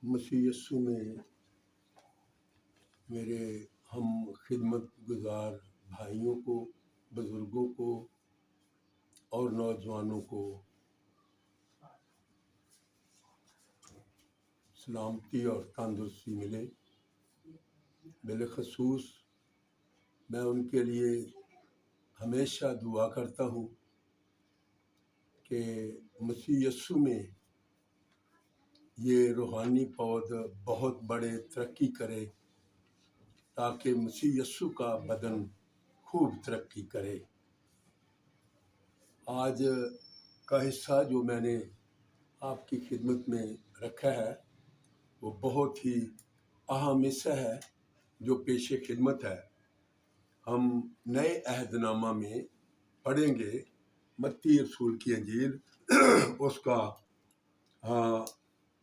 मसीह यस्सु में मेरे हम खिदमत गुजार भाइयों को, बुज़ुर्गों को और नौजवानों को सलामती और तंदुरुस्ती मिले। बिलखसूस मैं उनके लिए हमेशा दुआ करता हूँ कि मसीह यस्सु में ये रूहानी पौध बहुत बड़े तरक्की करे, ताकि मसीह यस्सु का बदन खूब तरक्की करे। आज का हिस्सा जो मैंने आपकी खिदमत में रखा है वो बहुत ही अहम हिस्सा है जो पेशे खिदमत है। हम नए अहदनामा में पढ़ेंगे मत्ती रसूल की अंजील उसका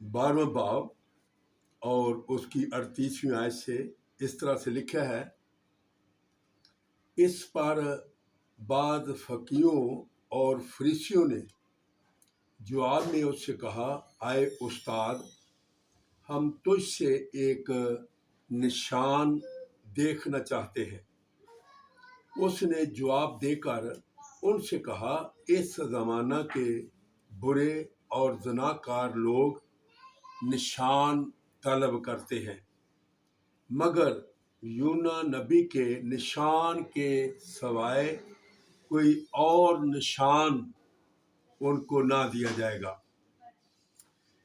12वां बाब और उसकी 38वीं आयत से इस तरह से लिखा है। इस पर बाद फकीयों और फरीसियों ने जवाब में उससे कहा, आए उस्ताद, हम तुझसे एक निशान देखना चाहते हैं। उसने जवाब देकर उनसे कहा, इस ज़माना के बुरे और ज़नाकार लोग निशान तलब करते हैं, मगर यूना नबी के निशान के सवाए कोई और निशान उनको ना दिया जाएगा,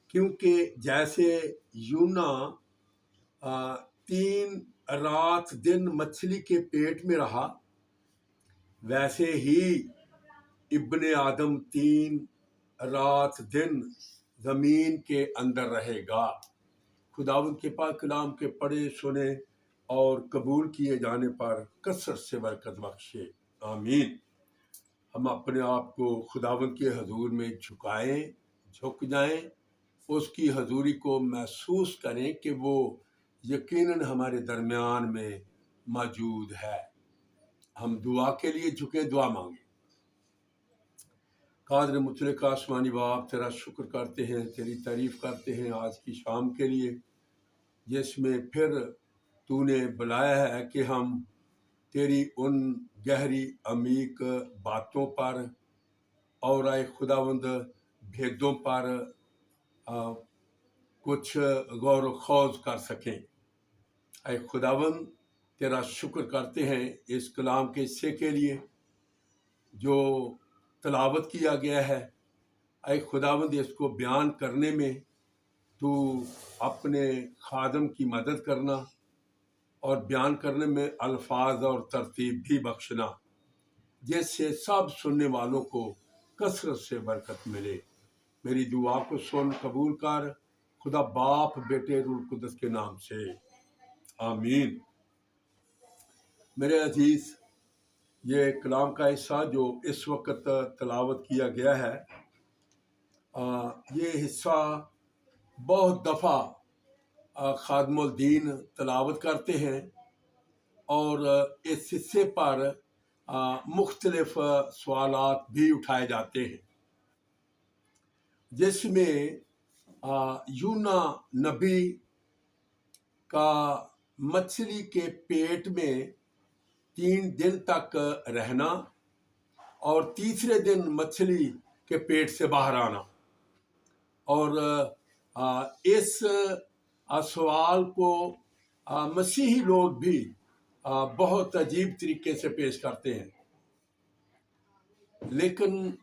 क्योंकि जैसे यूना 3 रात दिन मछली के पेट में रहा, वैसे ही इब्ने आदम 3 रात दिन ज़मीन के अंदर रहेगा। खुदावंद के पाक कलाम के पढ़े सुने और कबूल किए जाने पर कसरत से बरकत बख्शे, आमीन। हम अपने आप को खुदावंद के हजूर में झुक जाएं, उसकी हजूरी को महसूस करें कि वो यकीनन हमारे दरमियान में मौजूद है। हम दुआ के लिए झुके, दुआ मांगे। कादर मुतलक आसमानी बाप, तेरा शुक्र करते हैं, तेरी तारीफ करते हैं आज की शाम के लिए, जिसमें फिर तूने बुलाया है कि हम तेरी उन गहरी अमीक बातों पर और आए खुदावंद भेदों पर कुछ गौर खौज कर सकें। आए खुदावंद तेरा शुक्र करते हैं इस कलाम के हिस्से के लिए जो तलावत किया गया है। आए खुदावंद इसको बयान करने में तू अपने खादम की मदद करना और बयान करने में अल्फाज और तरतीब भी बख्शना, जिससे सब सुनने वालों को कसरत से बरकत मिले। मेरी दुआ को सुन कबूल कर, खुदा बाप बेटे रूह कुदस के नाम से, आमीन। मेरे अजीज, ये कलाम का हिस्सा जो इस वक्त तलावत किया गया है, ये हिस्सा बहुत दफ़ा खादमुल दीन तलावत करते हैं और इस हिस्से पर मुख्तलिफ सवालात भी उठाए जाते हैं, जिसमें यूना नबी का मछली के पेट में 3 दिन तक रहना और तीसरे दिन मछली के पेट से बाहर आना, और इस सवाल को मसीही लोग भी बहुत अजीब तरीके से पेश करते हैं। लेकिन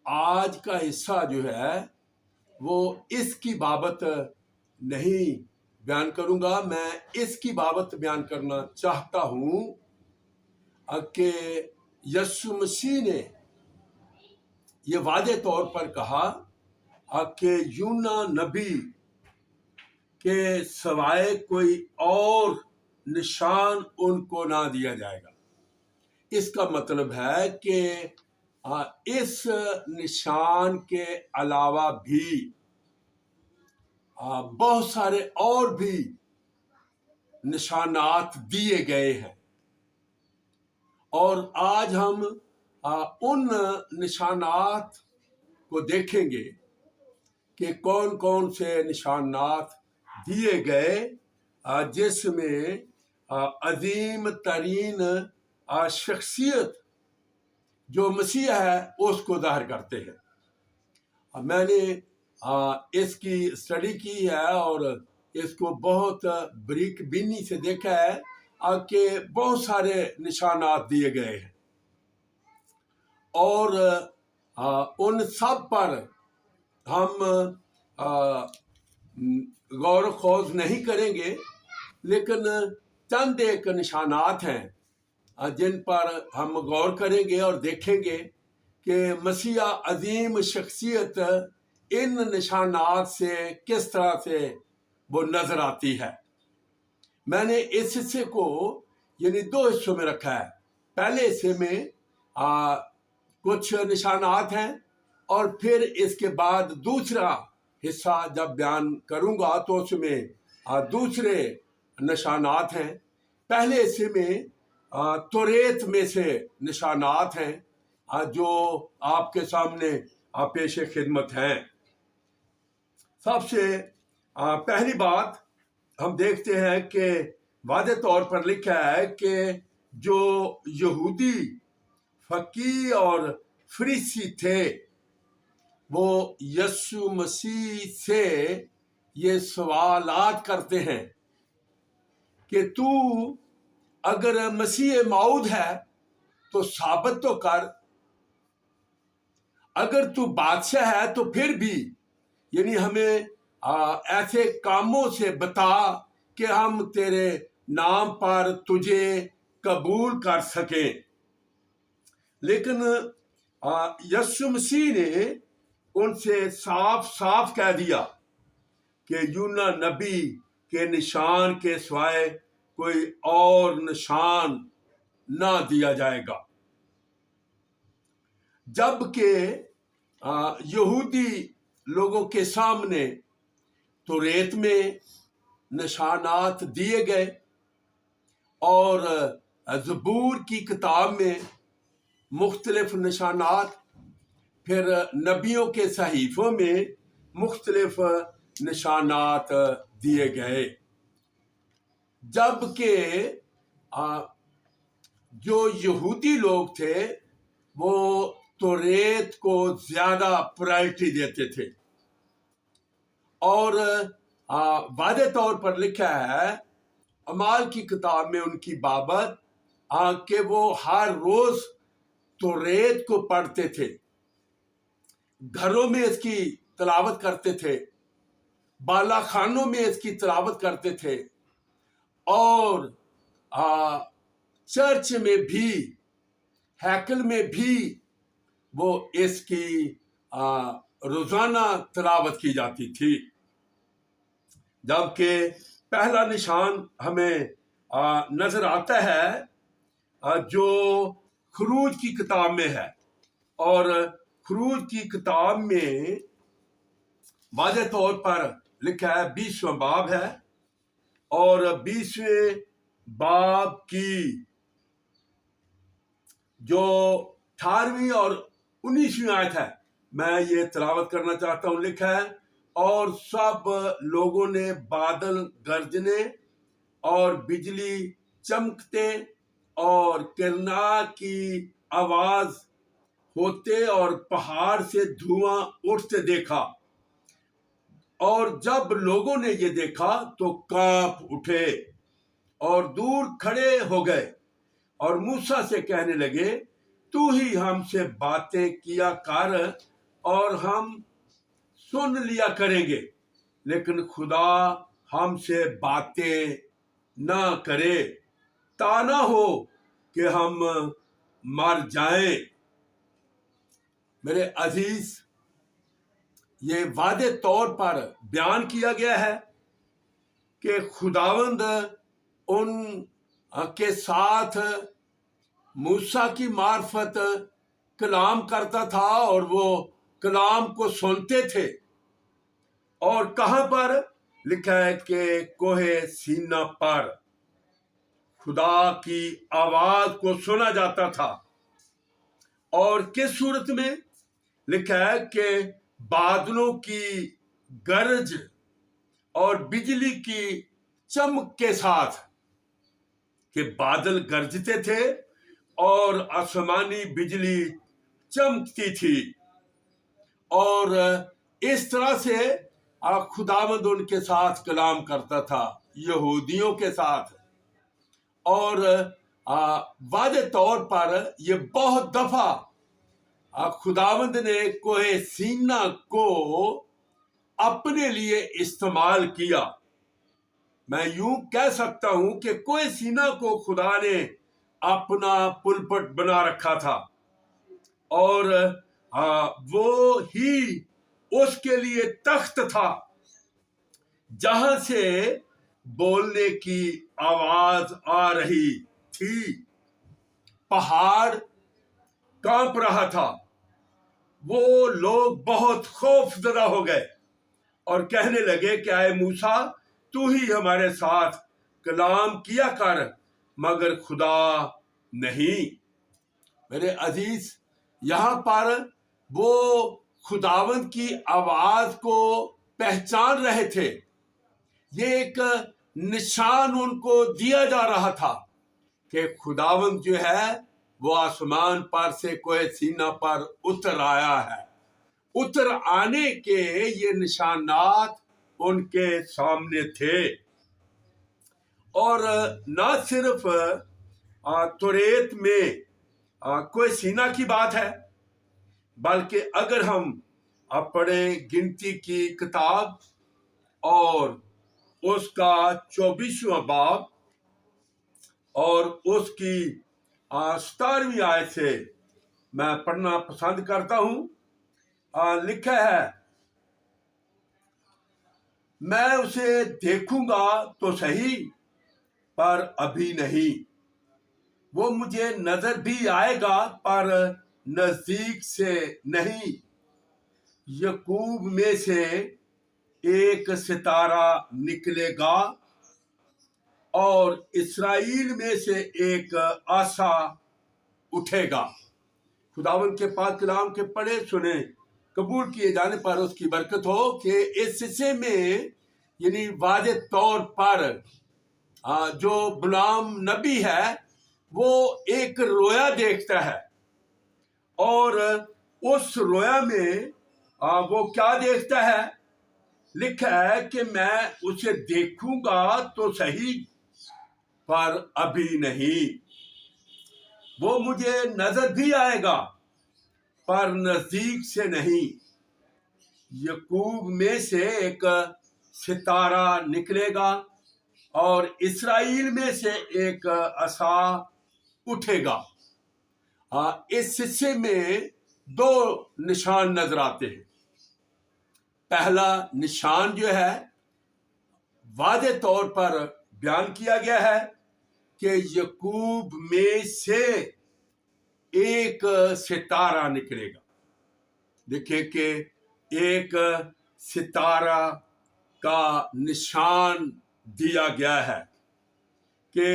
आज का हिस्सा जो है वो इसकी बाबत नहीं बयान करूंगा। मैं इसकी बाबत बयान करना चाहता हूं कि यीशु मसीह ने ये वादे तौर पर कहा कि यूना नबी के सवाए कोई और निशान उनको ना दिया जाएगा। इसका मतलब है कि इस निशान के अलावा भी बहुत सारे और भी निशानात दिए गए हैं, और आज हम उन निशानात को देखेंगे कि कौन कौन से निशानात दिए गए जिसमें अजीम तरीन शख्सियत जो मसीह है उसको ज़ाहिर करते हैं। मैंने इसकी स्टडी की है और इसको बहुत बारीक बीनी से देखा है कि बहुत सारे निशानात दिए गए हैं और उन सब पर हम गौर खोज नहीं करेंगे, लेकिन चंद एक निशानात हैं जिन पर हम गौर करेंगे और देखेंगे कि मसीहा अजीम शख्सियत इन निशानात से किस तरह से वो नजर आती है। मैंने इस हिस्से को यानी दो हिस्सों में रखा है। पहले हिस्से में कुछ निशानात हैं और फिर इसके बाद दूसरा हिस्सा जब बयान करूंगा तो उसमें दूसरे निशानात हैं। पहले हिस्से में तौरेत में से निशानात हैं जो आपके सामने पेश खिदमत हैं। सबसे पहली बात हम देखते हैं कि वाज़ेह तौर पर लिखा है कि जो यहूदी फकीह और फरीसी थे वो यीशु मसीह से ये सवालात करते हैं कि तू अगर मसीह मौद है तो साबित तो कर, अगर तू बादशाह है तो फिर भी यानी हमें ऐसे कामों से बता कि हम तेरे नाम पर तुझे कबूल कर सकें। लेकिन यीशु मसीह ने उनसे साफ साफ कह दिया कि यूना नबी के निशान के सिवाय कोई और निशान ना दिया जाएगा। जबकि यहूदी लोगों के सामने तौरेत में निशानात दिए गए और ज़बूर की किताब में मुख्तलिफ निशानात, फिर नबियों के सहीफों में मुख्तलिफ निशानात दिए गए। जबकि जो यहूदी लोग थे वो तौरेत को ज़्यादा प्रायोरिटी देते थे और वाज़ेह तौर पर लिखा है अमाल की किताब में उनकी बाबत कि वो हर रोज़ तौरेत को पढ़ते थे, घरों में इसकी तिलावत करते थे, बाला खानों में इसकी तिलावत करते थे और चर्च में भी, हैकल में भी वो इसकी रोजाना तिलावत की जाती थी। जबकि पहला निशान हमें नजर आता है जो खरूज की किताब में है और खरूज की किताब में वाज़ेह तौर पर लिखा है 20वां बाब है और 20वें बाब की जो 18वीं और 19वीं आयत है मैं ये तिलावत करना चाहता हूँ। लिखा है और सब लोगों ने बादल गरजने और बिजली चमकते और किरना की आवाज होते और पहाड़ से धुआं उठते देखा, और जब लोगों ने ये देखा तो कांप उठे और दूर खड़े हो गए और मूसा से कहने लगे तू ही हमसे बातें किया कर और हम सुन लिया करेंगे, लेकिन खुदा हमसे बातें ना करे, ता ना हो कि हम मर जाएं। मेरे अजीज, ये वादे तौर पर बयान किया गया है कि खुदावंद उन के साथ मूसा की मार्फत कलाम करता था और वो कलाम को सुनते थे। और कहां पर लिखा है कि कोहे सीना पर खुदा की आवाज को सुना जाता था। और किस सूरत में लिखा है कि बादलों की गरज और बिजली की चमक के साथ कि बादल गरजते थे और आसमानी बिजली चमकती थी, और इस तरह से खुदावंद उनके साथ कलाम करता था, यहूदियों के साथ। और वादे तौर पर ये बहुत दफा खुदावंद ने कोहे सीना को अपने लिए इस्तेमाल किया। मैं यूं कह सकता हूं कि कोहे सीना को खुदा ने अपना पुलपट बना रखा था, और वो ही उसके लिए तख्त था जहां से बोलने की आवाज आ रही थी। पहाड़ कांप रहा था। वो लोग बहुत खौफजदा हो गए और कहने लगे कि आए मूसा, तू ही हमारे साथ कलाम किया कर, मगर खुदा नहीं। मेरे अजीज, यहां पर वो खुदावंद की आवाज को पहचान रहे थे। ये एक निशान उनको दिया जा रहा था कि खुदावंद जो है वो आसमान पर से कोहे सीना पर उतर आया है। उतर आने के ये निशानात उनके सामने थे। और न सिर्फ तौरेत में कोहे सीना की बात है, बल्कि अगर हम पढ़ें गिनती की किताब और उसका 24वां बाब और उसकी 17वीं आयत से मैं पढ़ना पसंद करता हूं। लिखा है, मैं उसे देखूंगा तो सही, पर अभी नहीं। वो मुझे नजर भी आएगा, पर नजदीक से नहीं। यकूब में से एक सितारा निकलेगा और इस्राएल में से एक आसा उठेगा। खुदावंद के पाक कलाम के पढ़े सुने कबूल किए जाने पर उसकी बरकत हो कि इस हिस्से में यानी वादे तौर पर जो गुलाम नबी है वो एक रोया देखता है, और उस रोया में वो क्या देखता है? लिखा है कि मैं उसे देखूंगा तो सही, पर अभी नहीं। वो मुझे नजर भी आएगा, पर नजदीक से नहीं। यकूब में से एक सितारा निकलेगा और इस्राएल में से एक आसा उठेगा। इस हिस्से में दो निशान नजर आते हैं। पहला निशान जो है वादे तौर पर बयान किया गया है कि यकूब में से एक सितारा निकलेगा। देखिए कि एक सितारा का निशान दिया गया है कि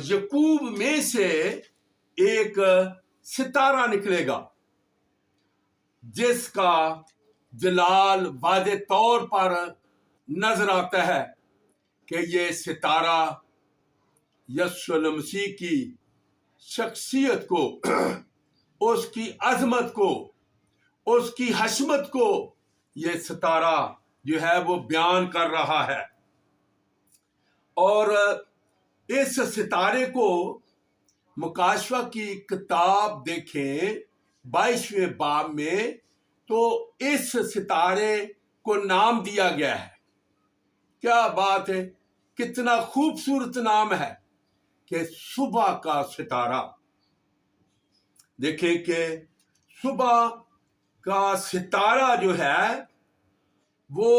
यकूब में से एक सितारा निकलेगा जिसका जलाल वादे तौर पर नजर आता है कि ये सितारा यीशु मसीह की शख्सियत को, उसकी अजमत को, उसकी हशमत को ये सितारा जो है वो बयान कर रहा है। और इस सितारे को मुकाशवा की किताब देखें 22वें बाब में, तो इस सितारे को नाम दिया गया है। क्या बात है, कितना खूबसूरत नाम है कि सुबह का सितारा। देखें कि सुबह का सितारा जो है वो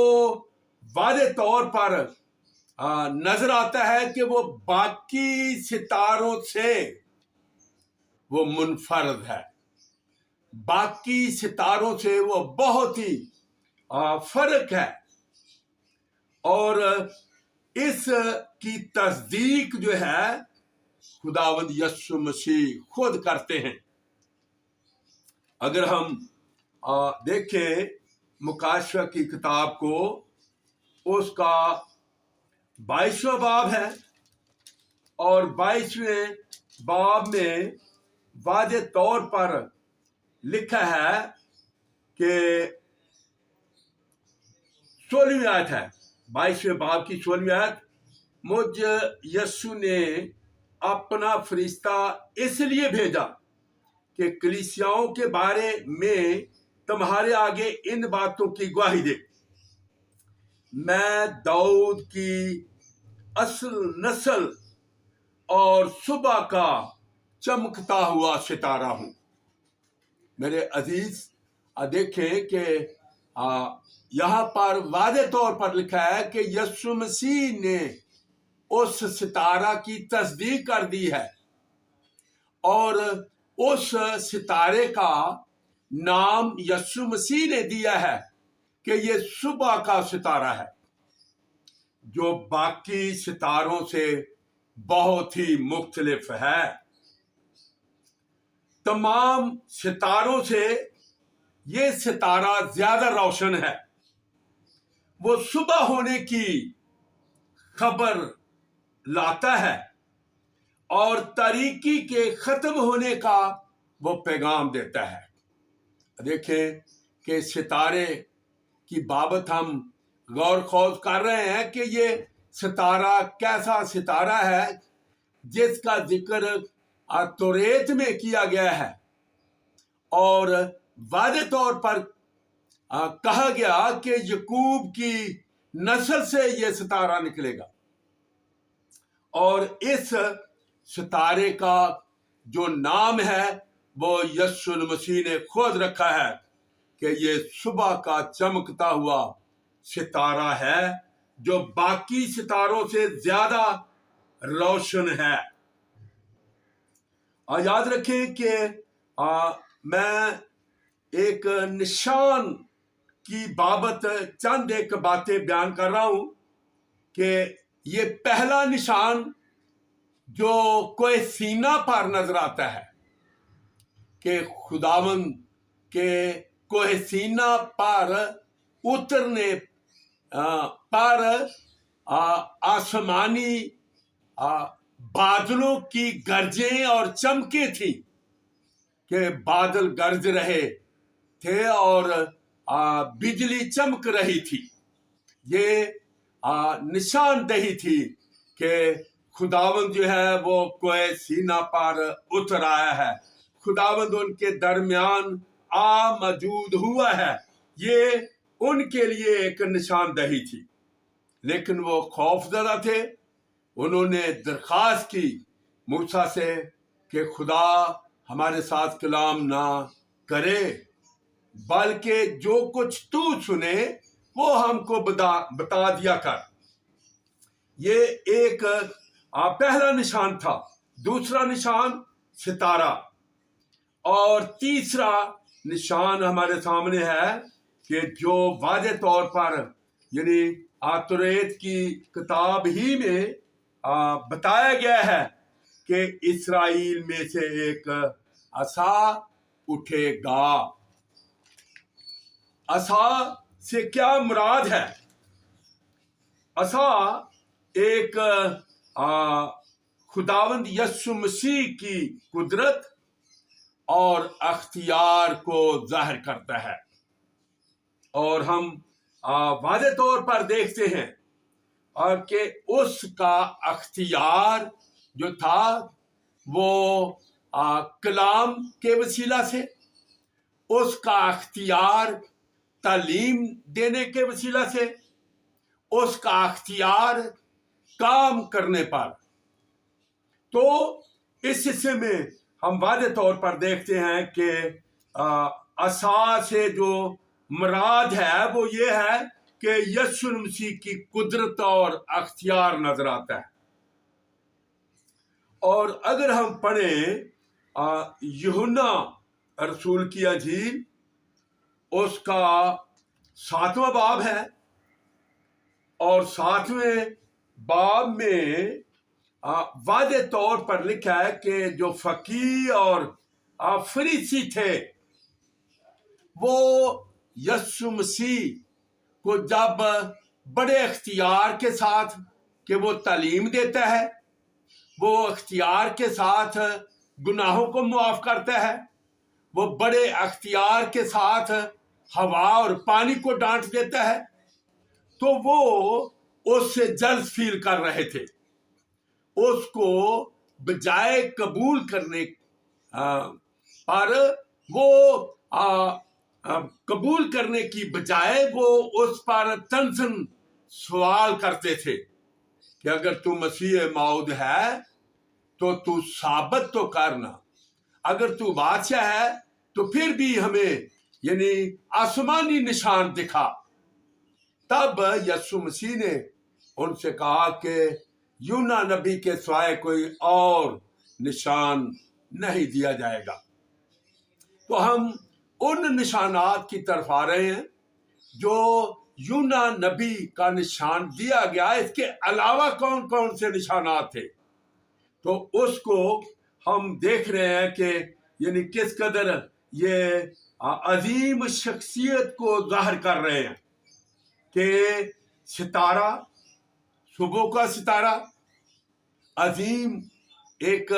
वादे तौर पर नजर आता है कि वो बाकी सितारों से वो मुनफरद है, बाकी सितारों से वो बहुत ही फर्क है। और इस की तस्दीक जो है खुदावंद यीशु मसीह खुद करते हैं। अगर हम देखें مکاشفہ کی کتاب کو اس کا 22واں باب ہے، اور 22ویں باب میں واضح طور پر لکھا ہے کہ 16ویں آیت ہے، 22ویں باب کی 16ویں آیت، مجھ یسوع نے اپنا فرشتہ اس لیے بھیجا کہ کلیسیاؤں کے بارے میں تمہارے آگے ان باتوں کی گواہی دے۔ میں داؤد کی اصل نسل اور صبح کا چمکتا ہوا ستارہ ہوں۔ میرے عزیز، دیکھیں کہ یہاں پر واضح طور پر لکھا ہے کہ یسوع مسیح نے اس ستارہ کی تصدیق کر دی ہے، اور اس ستارے کا نام یسوع مسیح نے دیا ہے کہ یہ صبح کا ستارہ ہے، جو باقی ستاروں سے بہت ہی مختلف ہے۔ تمام ستاروں سے یہ ستارہ زیادہ روشن ہے۔ وہ صبح ہونے کی خبر لاتا ہے اور تاریکی کے ختم ہونے کا وہ پیغام دیتا ہے۔ دیکھیں کہ ستارے کی بابت ہم غور خوض کر رہے ہیں کہ یہ ستارہ کیسا ستارہ ہے جس کا ذکر توریت میں کیا گیا ہے، اور واضح طور پر کہا گیا کہ یعقوب کی نسل سے یہ ستارہ نکلے گا، اور اس ستارے کا جو نام ہے وہ یسوع المسیح نے خود رکھا ہے کہ یہ صبح کا چمکتا ہوا ستارہ ہے جو باقی ستاروں سے زیادہ روشن ہے۔ یاد رکھیں کہ میں ایک نشان کی بابت چند ایک باتیں بیان کر رہا ہوں کہ یہ پہلا نشان جو کوہ سینا پر نظر آتا ہے کہ خداوند کے کوہ سینا پر اترنے پر آسمانی بادلوں کی گرجیں اور چمکیں تھیں، کہ بادل گرج رہے تھے اور بجلی چمک رہی تھی۔ یہ نشاندہی تھی کہ خداوند جو ہے وہ کوہ سینا پر اتر آیا ہے، خداوند ان کے درمیان موجود ہوا ہے۔ یہ ان کے لیے ایک نشاندہی تھی، لیکن وہ خوف زدہ تھے۔ انہوں نے درخواست کی موسیٰ سے کہ خدا ہمارے ساتھ کلام نہ کرے، بلکہ جو کچھ تو سنے وہ ہم کو بتا دیا کر۔ یہ ایک پہلا نشان تھا۔ دوسرا نشان ستارہ، اور تیسرا نشان ہمارے سامنے ہے کہ جو واضح طور پر یعنی توریت کی کتاب ہی میں بتایا گیا ہے کہ اسرائیل میں سے ایک عصا اٹھے گا۔ عصا سے کیا مراد ہے؟ عصا ایک خداوند یسوع مسیح کی قدرت اور اختیار کو ظاہر کرتا ہے، اور ہم واضح طور پر دیکھتے ہیں اور کہ اس کا اختیار جو تھا وہ کلام کے وسیلہ سے، اس کا اختیار تعلیم دینے کے وسیلہ سے، اس کا اختیار کام کرنے پر۔ تو اس حصے میں ہم واضح طور پر دیکھتے ہیں کہ عصا سے جو مراد ہے وہ یہ ہے کہ یسوع مسیح کی قدرت اور اختیار نظر آتا ہے۔ اور اگر ہم پڑھیں یوحنا رسول کی انجیل، اس کا 7واں باب ہے، اور 7ویں باب میں واضح طور پر لکھا ہے کہ جو فقیہ اور فریسی تھے وہ यीशु मसीह को जब बड़े अख्तियार के साथ कि वो तालीम देता है, वो अख्तियार के साथ गुनाहों को मुआफ करता है, वो बड़े अख्तियार के साथ हवा और पानी को डांट देता है, तो वो उससे जल्द फील कर रहे थे। उसको बजाय कबूल करने पर वो कबूल करने की बजाय वो उस पर तंजन सवाल करते थे कि अगर तू मसीह मौद है तो तू साबित तो करना, अगर तू बादशाह है तो फिर भी हमें यानी आसमानी निशान दिखा। तब यीशु मसीह ने उनसे कहा कि यूना नबी के सिवाय कोई और निशान नहीं दिया जाएगा। तो हम उन निशानात की तरफ आ रहे हैं जो यूना नबी का निशान दिया गया। इसके अलावा कौन कौन से निशानात थे, तो उसको हम देख रहे हैं कि यानी किस कदर ये अजीम शख्सियत को जाहिर कर रहे हैं कि सितारा, सुबह का सितारा, अजीम एक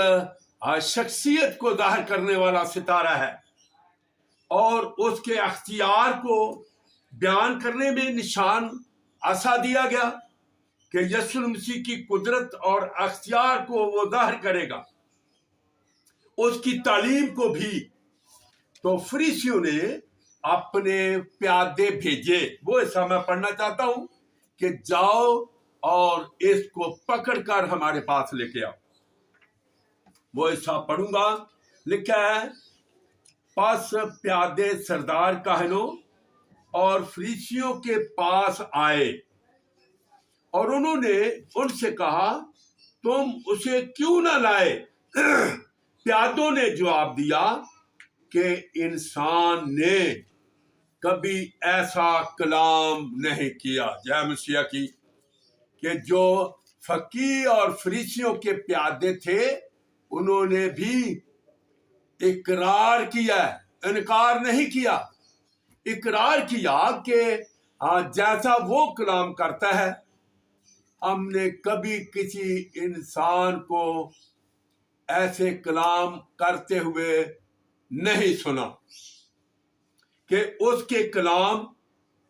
शख्सियत को जाहिर करने वाला सितारा है, और उसके अख्तियार को बयान करने में निशान ऐसा दिया गया कि यीशु मसीह की कुदरत और अख्तियार को वो जाहिर करेगा, उसकी तालीम को भी। तो फरीसियों ने अपने प्यादे भेजे, वो ऐसा मैं पढ़ना चाहता हूं कि जाओ और इसको पकड़कर हमारे पास लेके आओ। वो ऐसा पढ़ूंगा, लिखा है, पास प्यादे सरदार काहनों और फरीसियों के पास आए और उन्होंने उनसे कहा, तुम उसे क्यों ना लाए? प्यादों ने जवाब दिया कि इंसान ने कभी ऐसा कलाम नहीं किया, जय मसीह की, कि जो फकीह और फरीसियों के प्यादे थे उन्होंने भी इकरार किया, इनकार नहीं किया, इकरार किया कि जैसा वो कलाम करता है हमने कभी किसी इंसान को ऐसे कलाम करते हुए नहीं सुना, कि उसके कलाम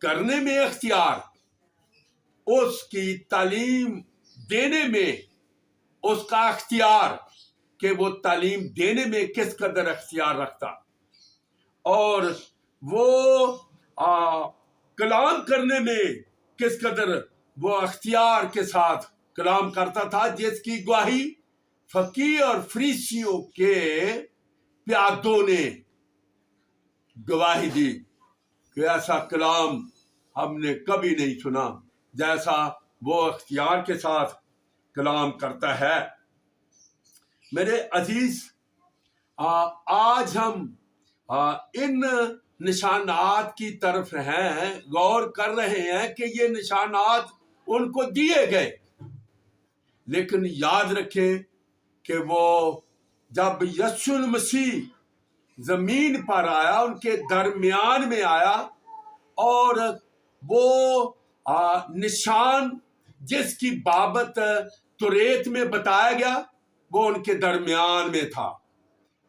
करने में अख्तियार, उसकी तालीम देने में उसका अख्तियार, कि वो तालीम देने में किस कदर अख्तियार रखता, और वो कलाम करने में किस कदर वो अख्तियार के साथ कलाम करता था, जिसकी गवाही फकीह और फरीसियों के प्यादों ने गवाही दी कि ऐसा कलाम हमने कभी नहीं सुना जैसा वो अख्तियार के साथ कलाम करता है। मेरे अजीज, आज हम इन निशानात की तरफ हैं, गौर कर रहे हैं कि ये निशानात उनको दिए गए, लेकिन याद रखें कि वो जब यीशु मसीह जमीन पर आया, उनके दरमियान में आया, और वो निशान जिसकी बाबत तुरेत में बताया गया वो उनके दरमियान में था,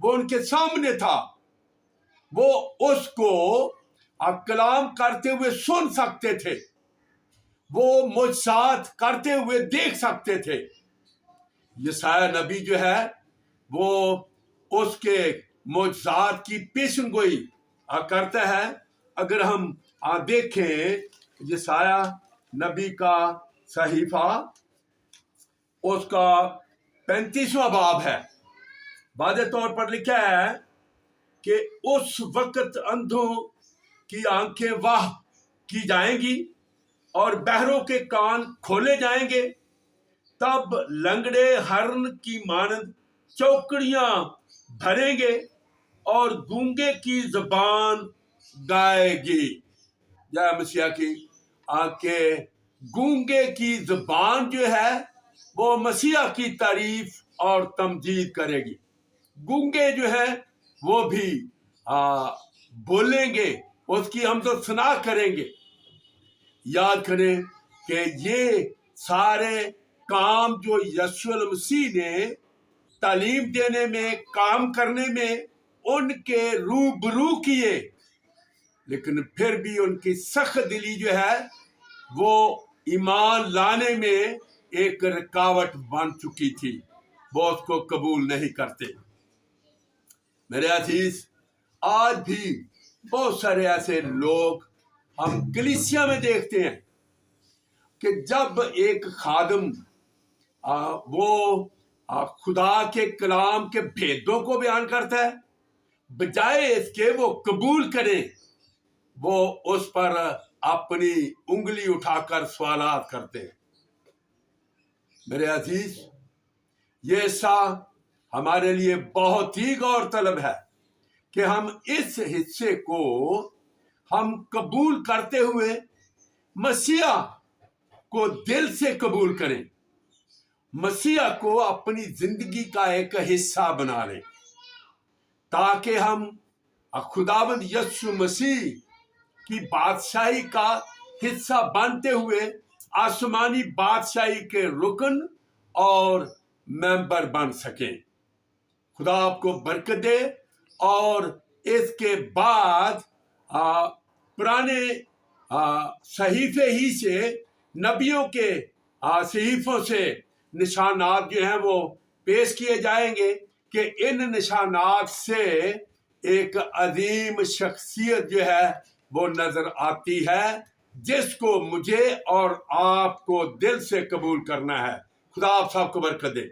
वो उनके सामने था, वो उसको कलाम करते हुए सुन सकते थे, वो मुझसात करते हुए देख सकते थे। यशायाह नबी जो है वो उसके मुझसात की पेशनगोई करता है। अगर हम देखें यशायाह नबी का सहीफा, उसका 35वां बाब है, वाज़ेह तौर पर लिखा है कि उस वक्त अंधों की आंखें वाह की जाएंगी और बहरों के कान खोले जाएंगे, तब लंगड़े हरन की मानद चौकड़ियां भरेंगे और गूंगे की जबान गाएगी। जय मसीह की। आके गूंगे की जबान जो है वो मसीहा की तारीफ और तमजीद करेगी। गूंगे जो है वो भी बोलेंगे, उसकी हम तो सना करेंगे। याद करें कि ये सारे काम जो यीशु मसीह ने तालीम देने में, काम करने में उनके रूबरू किए, लेकिन फिर भी उनकी सख्त दिली जो है वो ईमान लाने में एक रुकावट बन चुकी थी। वो उसको कबूल नहीं करते। मेरे अजीज, आज भी बहुत सारे ऐसे लोग हम कलीसिया में देखते हैं कि जब एक खादम खुदा के कलाम के भेदों को बयान करता है, बजाय इसके वो कबूल करें, वो उस पर अपनी उंगली उठाकर सवालात करते हैं। मेरे अजीज, ये हिस्सा हमारे लिए बहुत ही गौर तलब है कि हम इस हिस्से को हम कबूल करते हुए मसीहा को दिल से कबूल करें, मसीहा को अपनी जिंदगी का एक हिस्सा बना लें, ताकि हम खुदावंद यीशु मसीह की बादशाही का हिस्सा बनते हुए आसमानी बादशाही के रुकन और मेंबर बन सकें। खुदा आपको बरकत दे। और इसके बाद पुराने सहीफे ही से, नबियों के सहीफों से निशानात जो हैं वो पेश किए जाएंगे कि इन निशानात से एक अजीम शख्सियत जो है वो नजर आती है, जिसको मुझे और आपको दिल से कबूल करना है। खुदा आप सबको बरकत दे।